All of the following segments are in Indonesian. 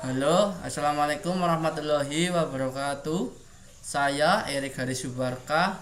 Halo, assalamualaikum warahmatullahi wabarakatuh. Saya Erik Haris Subarka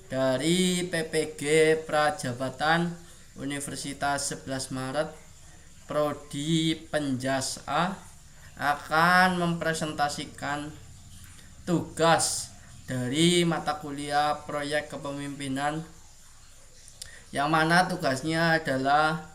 dari PPG Prajabatan Universitas 11 Maret Prodi Penjas A akan mempresentasikan tugas dari mata kuliah proyek kepemimpinan, yang mana tugasnya adalah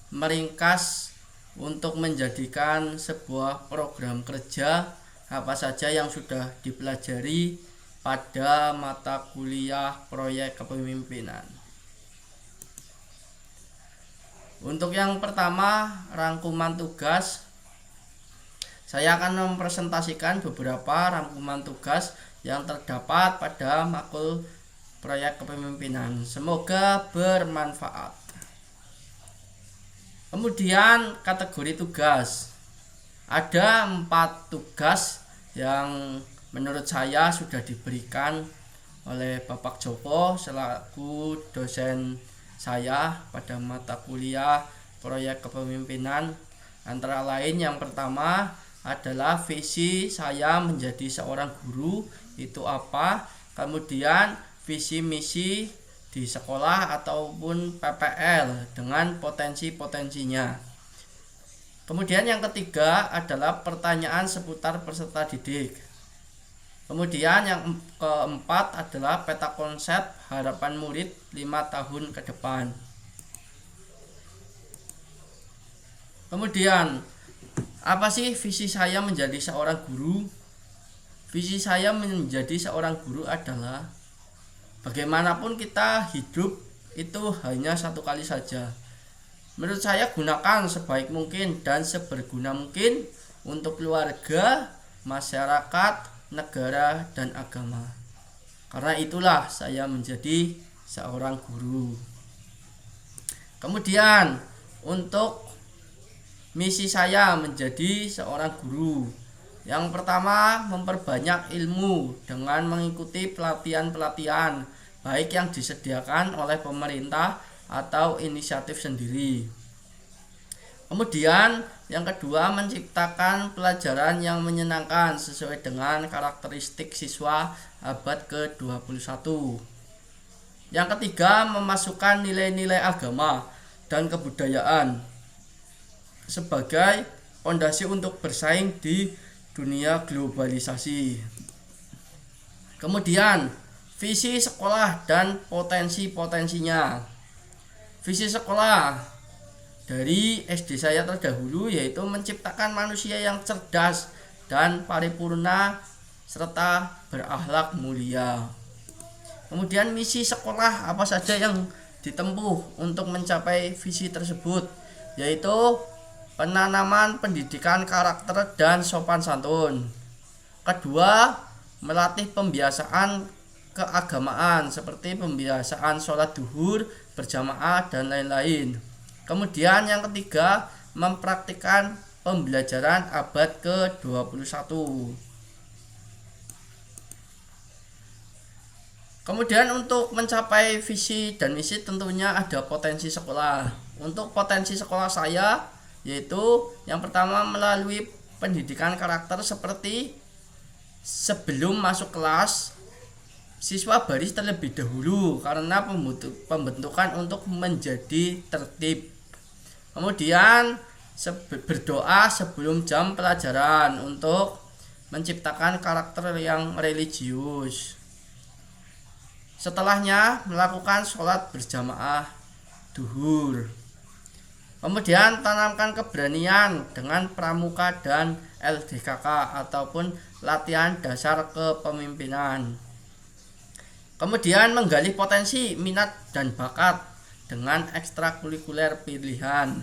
meringkas untuk menjadikan sebuah program kerja apa saja yang sudah dipelajari pada mata kuliah proyek kepemimpinan. Untuk yang pertama, rangkuman tugas. Saya akan mempresentasikan beberapa rangkuman tugas yang terdapat pada makul proyek kepemimpinan. Semoga bermanfaat. Kemudian kategori tugas. Ada 4 tugas yang menurut saya sudah diberikan oleh Bapak Joko selaku dosen saya pada mata kuliah proyek kepemimpinan. Antara lain yang pertama adalah visi saya menjadi seorang guru itu apa, kemudian visi misi di sekolah ataupun PPL dengan potensi-potensinya. Kemudian yang ketiga adalah pertanyaan seputar peserta didik. Kemudian yang keempat adalah peta konsep harapan murid 5 tahun ke depan. Kemudian, apa sih visi saya menjadi seorang guru? Visi saya menjadi seorang guru adalah bagaimanapun kita hidup itu hanya satu kali saja. Menurut saya gunakan sebaik mungkin dan seberguna mungkin untuk keluarga, masyarakat, negara, dan agama. Karena itulah saya menjadi seorang guru. Kemudian untuk misi saya menjadi seorang guru, yang pertama memperbanyak ilmu dengan mengikuti pelatihan-pelatihan baik yang disediakan oleh pemerintah atau inisiatif sendiri. Kemudian yang kedua menciptakan pelajaran yang menyenangkan sesuai dengan karakteristik siswa abad ke-21. Yang ketiga memasukkan nilai-nilai agama dan kebudayaan sebagai fondasi untuk bersaing di dunia globalisasi. Kemudian visi sekolah dan potensi-potensinya. Visi sekolah dari SD saya terdahulu yaitu menciptakan manusia yang cerdas dan paripurna serta berakhlak mulia. Kemudian misi sekolah apa saja yang ditempuh untuk mencapai visi tersebut, yaitu penanaman pendidikan karakter dan sopan santun. Kedua, melatih pembiasaan keagamaan seperti pembiasaan sholat duhur, berjamaah, dan lain-lain. Kemudian yang ketiga, mempraktikkan pembelajaran abad ke-21. Kemudian untuk mencapai visi dan misi tentunya ada potensi sekolah. Untuk potensi sekolah saya yaitu yang pertama melalui pendidikan karakter seperti sebelum masuk kelas siswa baris terlebih dahulu karena pembentukan untuk menjadi tertib. Kemudian berdoa sebelum jam pelajaran untuk menciptakan karakter yang religius. Setelahnya melakukan sholat berjamaah duhur. Kemudian tanamkan keberanian dengan pramuka dan LDKK ataupun latihan dasar kepemimpinan. Kemudian menggali potensi, minat, dan bakat dengan ekstrakurikuler pilihan.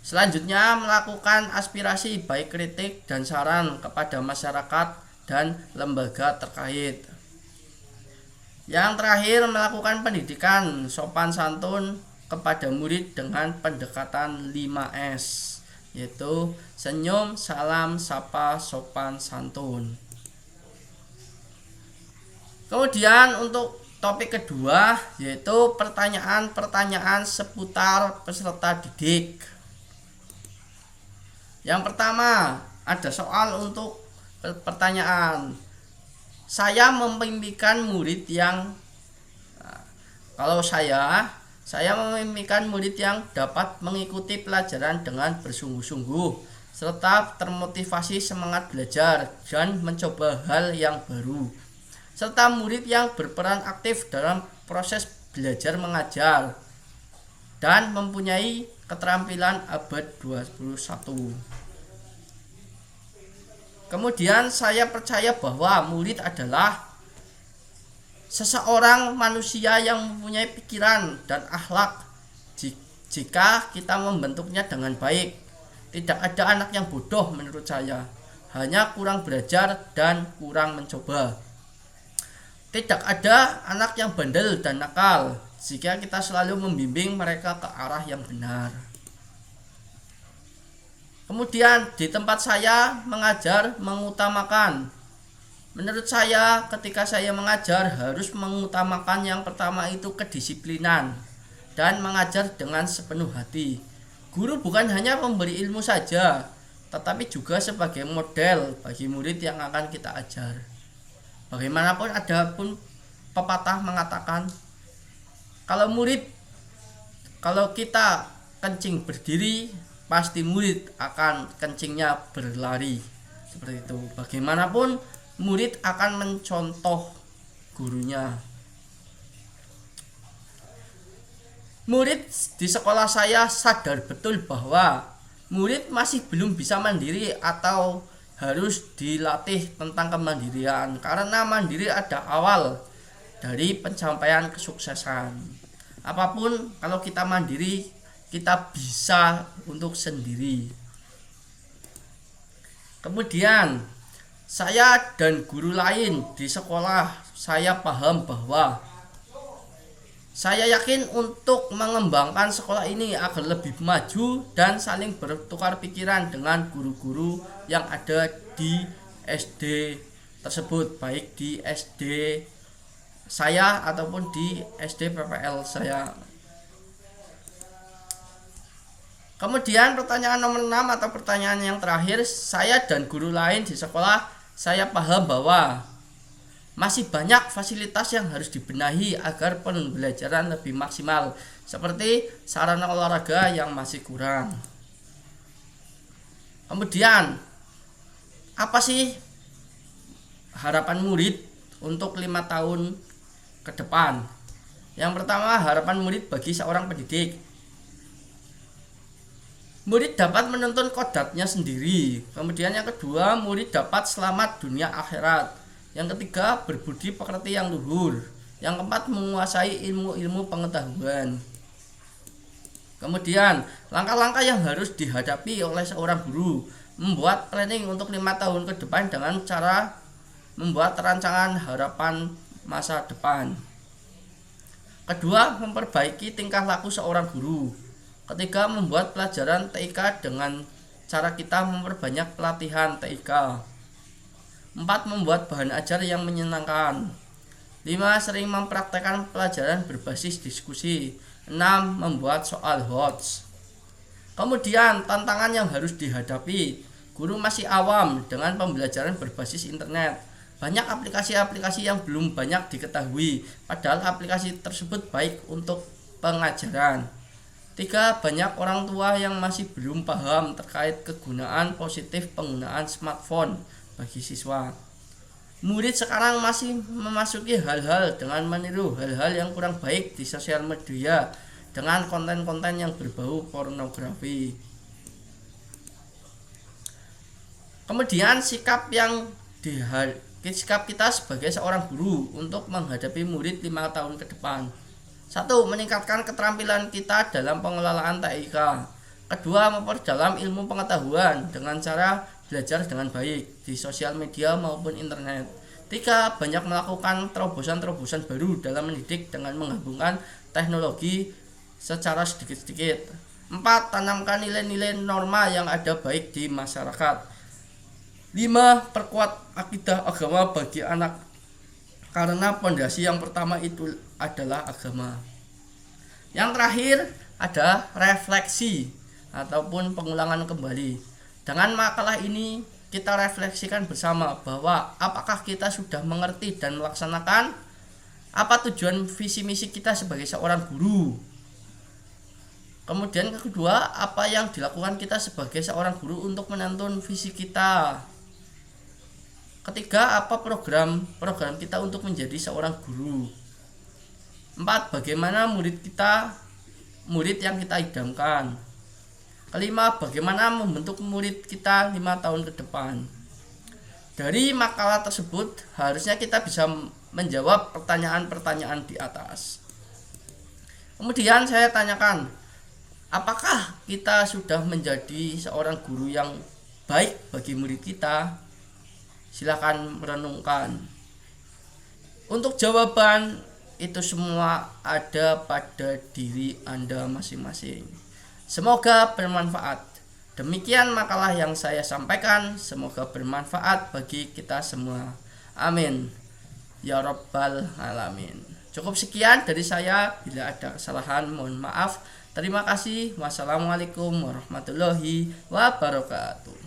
Selanjutnya melakukan aspirasi baik kritik dan saran kepada masyarakat dan lembaga terkait. Yang terakhir melakukan pendidikan sopan santun kepada murid dengan pendekatan 5S, yaitu senyum, salam, sapa, sopan, santun. Kemudian untuk topik kedua yaitu pertanyaan-pertanyaan seputar peserta didik. Yang pertama, ada soal untuk pertanyaan. Saya memimpikan murid yang kalau saya memimpikan murid yang dapat mengikuti pelajaran dengan bersungguh-sungguh serta termotivasi semangat belajar dan mencoba hal yang baru, serta murid yang berperan aktif dalam proses belajar mengajar dan mempunyai keterampilan abad 21. Kemudian saya percaya bahwa murid adalah seseorang manusia yang mempunyai pikiran dan akhlak jika kita membentuknya dengan baik. Tidak ada anak yang bodoh menurut saya, hanya kurang belajar dan kurang mencoba. Tidak ada anak yang bandel dan nakal jika kita selalu membimbing mereka ke arah yang benar. Kemudian di tempat saya mengajar mengutamakan. Menurut saya ketika saya mengajar harus mengutamakan yang pertama itu kedisiplinan dan mengajar dengan sepenuh hati. Guru bukan hanya memberi ilmu saja, tetapi juga sebagai model bagi murid yang akan kita ajar. Bagaimanapun ada pun pepatah mengatakan kalau kita kencing berdiri, pasti murid akan kencingnya berlari. Seperti itu. Bagaimanapun murid akan mencontoh gurunya. Murid di sekolah saya sadar betul bahwa murid masih belum bisa mandiri atau harus dilatih tentang kemandirian, karena mandiri ada awal dari pencapaian kesuksesan. Apapun kalau kita mandiri, kita bisa untuk sendiri. Kemudian saya dan guru lain di sekolah saya paham bahwa saya yakin untuk mengembangkan sekolah ini agar lebih maju dan saling bertukar pikiran dengan guru-guru yang ada di SD tersebut, baik di SD saya ataupun di SD PPL saya. Kemudian pertanyaan nomor 6 atau pertanyaan yang terakhir, saya dan guru lain di sekolah saya paham bahwa masih banyak fasilitas yang harus dibenahi agar pembelajaran lebih maksimal, seperti sarana olahraga yang masih kurang. Kemudian apa sih harapan murid untuk 5 tahun ke depan? Yang pertama, harapan murid bagi seorang pendidik. Murid dapat menuntun kodratnya sendiri. Kemudian yang kedua, murid dapat selamat dunia akhirat. Yang ketiga, berbudi pekerti yang luhur. Yang keempat, menguasai ilmu-ilmu pengetahuan. Kemudian langkah-langkah yang harus dihadapi oleh seorang guru, membuat planning untuk 5 tahun ke depan dengan cara membuat rancangan harapan masa depan. Kedua, memperbaiki tingkah laku seorang guru. Ketiga, membuat pelajaran TIK dengan cara kita memperbanyak pelatihan TIK. 4. Membuat bahan ajar yang menyenangkan. 5. Sering mempraktekkan pelajaran berbasis diskusi. 6. Membuat soal HOTS. Kemudian tantangan yang harus dihadapi. Guru masih awam dengan pembelajaran berbasis internet. Banyak aplikasi-aplikasi yang belum banyak diketahui, padahal aplikasi tersebut baik untuk pengajaran. 3. Banyak orang tua yang masih belum paham terkait kegunaan positif penggunaan smartphone bagi siswa. Murid sekarang masih memasuki hal-hal dengan meniru hal-hal yang kurang baik di sosial media dengan konten-konten yang berbau pornografi. Kemudian sikap kita sebagai seorang guru untuk menghadapi murid 5 tahun ke depan. 1. Meningkatkan keterampilan kita dalam pengelolaan TIK. Kedua, memperdalam ilmu pengetahuan dengan cara belajar dengan baik di sosial media maupun internet. 3. Banyak melakukan terobosan-terobosan baru dalam mendidik dengan menggabungkan teknologi secara sedikit-sedikit. 4. Tanamkan nilai-nilai norma yang ada baik di masyarakat. 5. Perkuat akidah agama bagi anak, karena pondasi yang pertama itu adalah agama. Yang terakhir ada refleksi ataupun pengulangan kembali. Dengan makalah ini kita refleksikan bersama bahwa apakah kita sudah mengerti dan melaksanakan apa tujuan visi misi kita sebagai seorang guru. Kemudian kedua, apa yang dilakukan kita sebagai seorang guru untuk menuntun visi kita. Ketiga, apa program kita untuk menjadi seorang guru. 4, bagaimana murid yang kita idamkan. Kelima, bagaimana membentuk murid kita 5 tahun ke depan. Dari makalah tersebut harusnya kita bisa menjawab pertanyaan-pertanyaan di atas. Kemudian saya tanyakan, apakah kita sudah menjadi seorang guru yang baik bagi murid kita? Silakan merenungkan. Untuk jawaban itu semua ada pada diri Anda masing-masing. Semoga bermanfaat. Demikian makalah yang saya sampaikan. Semoga bermanfaat bagi kita semua. Amin. Ya Rabbal Alamin. Cukup sekian dari saya. Bila ada kesalahan mohon maaf. Terima kasih. Wassalamualaikum warahmatullahi wabarakatuh.